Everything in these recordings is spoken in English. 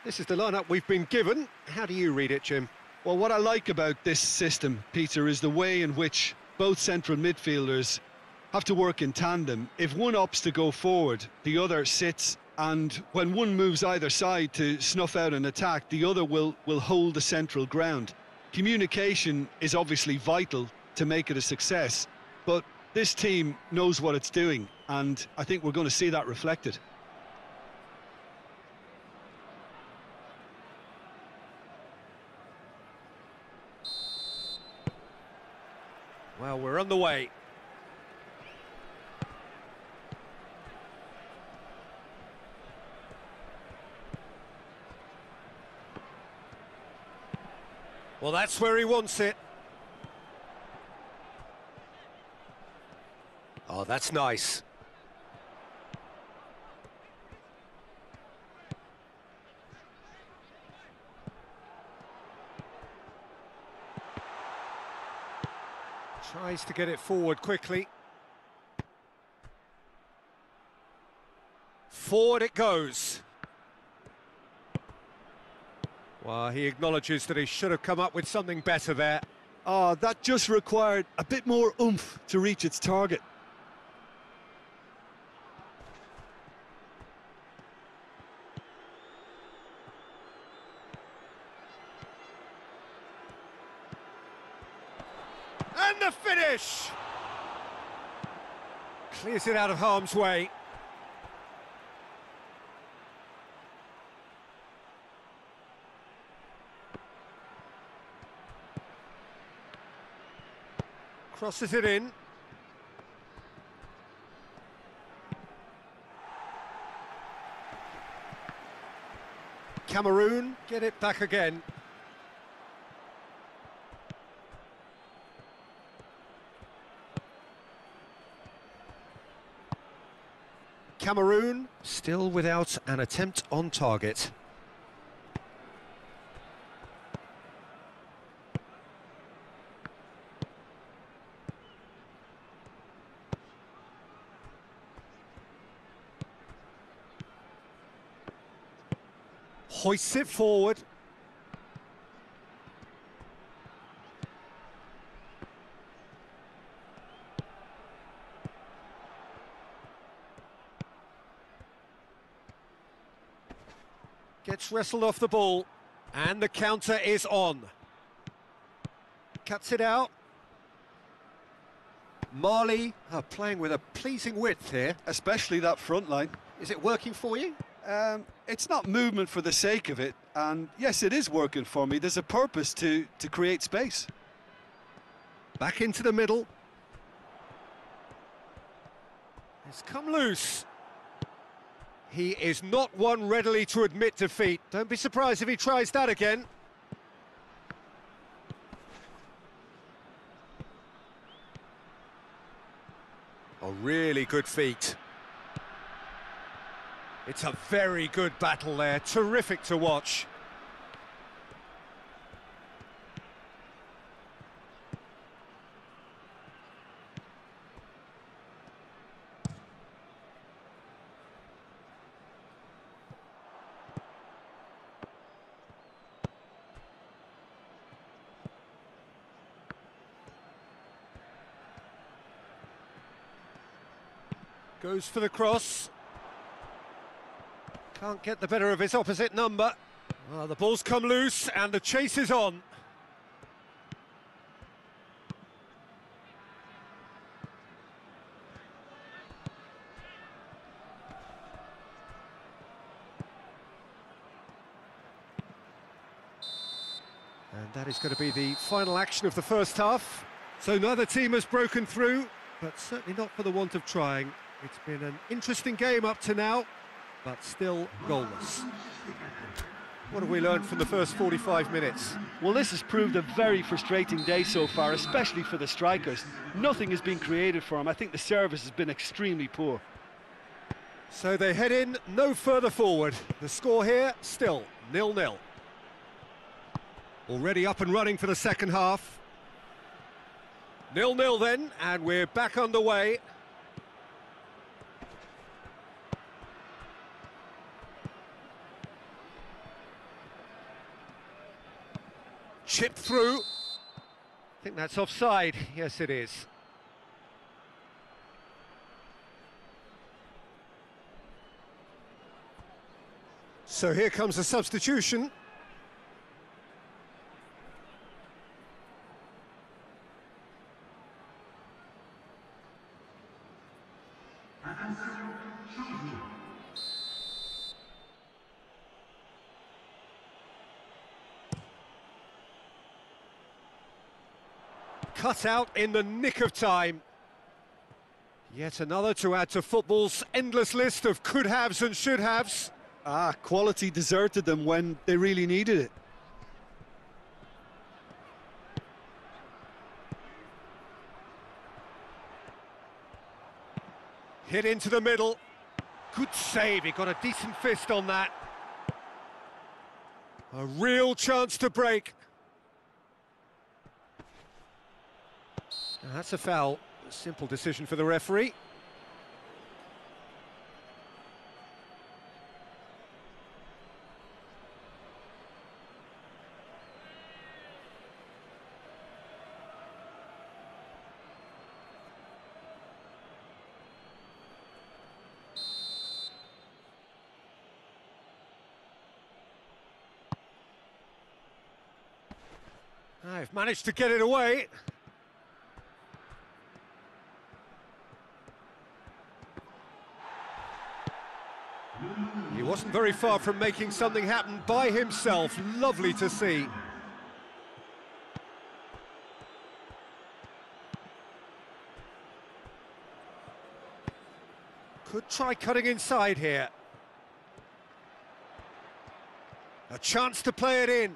This is the lineup we've been given. How do you read it, Jim? Well, what I like about this system, Peter, is the way in which both central midfielders have to work in tandem. If one opts to go forward, the other sits, and when one moves either side to snuff out an attack, the other will hold the central ground. Communication is obviously vital to make it a success, but this team knows what it's doing, and I think we're going to see that reflected. Well, we're on the way. Well, that's where he wants it. Oh, that's nice. Tries to get it forward quickly. Forward it goes. Well, he acknowledges that he should have come up with something better there. Oh, that just required a bit more oomph to reach its target. And the finish! Clears it out of harm's way. Crosses it in. Cameroon get it back again. Cameroon still without an attempt on target. Hoists it forward. Gets wrestled off the ball, and the counter is on. Cuts it out. Mali are playing with a pleasing width here. Especially that front line. Is it working for you? It's not movement for the sake of it, and yes, it is working for me. There's a purpose to create space. Back into the middle. It's come loose. He is not one readily to admit defeat. Don't be surprised if he tries that again. A really good feat. It's a very good battle there, terrific to watch. Goes for the cross. Can't get the better of his opposite number. Well, the ball's come loose and the chase is on. And that is going to be the final action of the first half. So neither team has broken through, but certainly not for the want of trying. It's been an interesting game up to now, but still goalless. What have we learned from the first 45 minutes? Well, this has proved a very frustrating day so far, especially for the strikers. Nothing has been created for them. I think the service has been extremely poor. So they head in no further forward. The score here, still 0-0. Already up and running for the second half. 0-0 then, and we're back underway. Chip through. I think that's offside. Yes, it is. So here comes a substitution. Cut out in the nick of time. Yet another to add to football's endless list of could-haves and should-haves. Quality deserted them when they really needed it. Hit into the middle. Good save, he got a decent fist on that. A real chance to break. Now, that's a foul. A simple decision for the referee. I've managed to get it away. He wasn't very far from making something happen by himself. Lovely to see. Could try cutting inside here. A chance to play it in.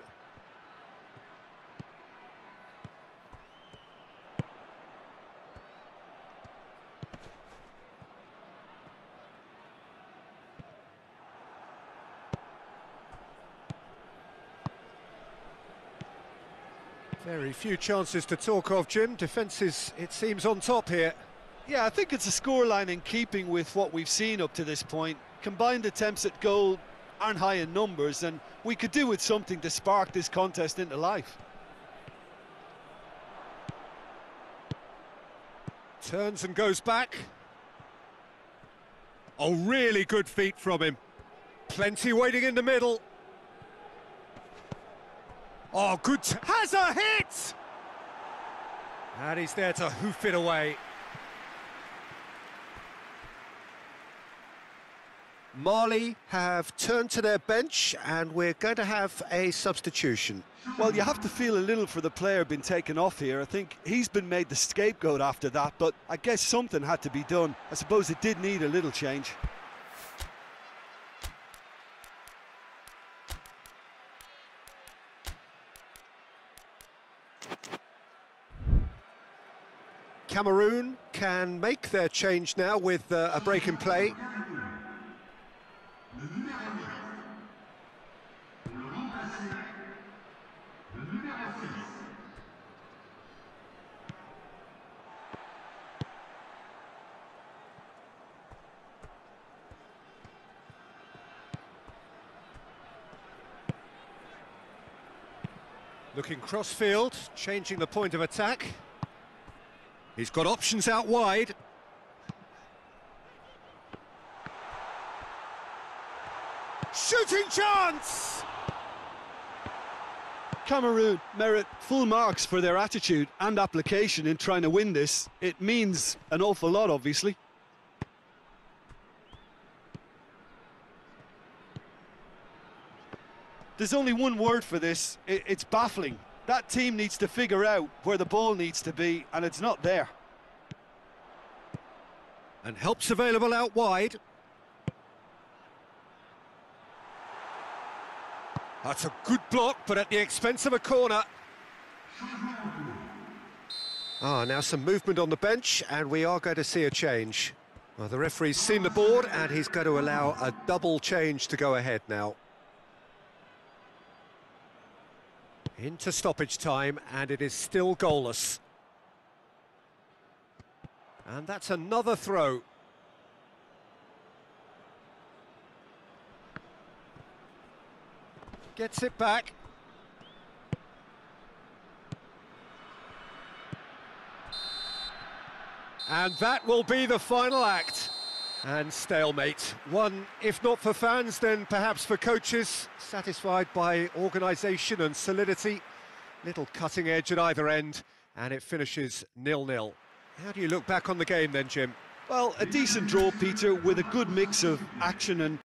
Very few chances to talk of, Jim. Defence is, it seems, on top here. Yeah, I think it's a scoreline in keeping with what we've seen up to this point. Combined attempts at goal aren't high in numbers, and we could do with something to spark this contest into life. Turns and goes back. Oh, really good feet from him. Plenty waiting in the middle. Oh, good, has a hit! And he's there to hoof it away. Mali have turned to their bench and we're going to have a substitution. Well, you have to feel a little for the player being taken off here. I think he's been made the scapegoat after that, but I guess something had to be done. I suppose it did need a little change. Cameroon can make their change now with a break in play. Looking cross-field, changing the point of attack. He's got options out wide. Shooting chance! Cameroon merit full marks for their attitude and application in trying to win this. It means an awful lot, obviously. There's only one word for this. It's baffling. That team needs to figure out where the ball needs to be, and it's not there. And help's available out wide. That's a good block, but at the expense of a corner. Now some movement on the bench, and we are going to see a change. Well, the referee's seen the board, and he's going to allow a double change to go ahead now. Into stoppage time, and it is still goalless. And that's another throw. Gets it back. And that will be the final act. And stalemate. One, if not for fans, then perhaps for coaches, satisfied by organisation and solidity. Little cutting edge at either end, and it finishes 0-0. How do you look back on the game then, Jim? Well, a decent draw, Peter, with a good mix of action and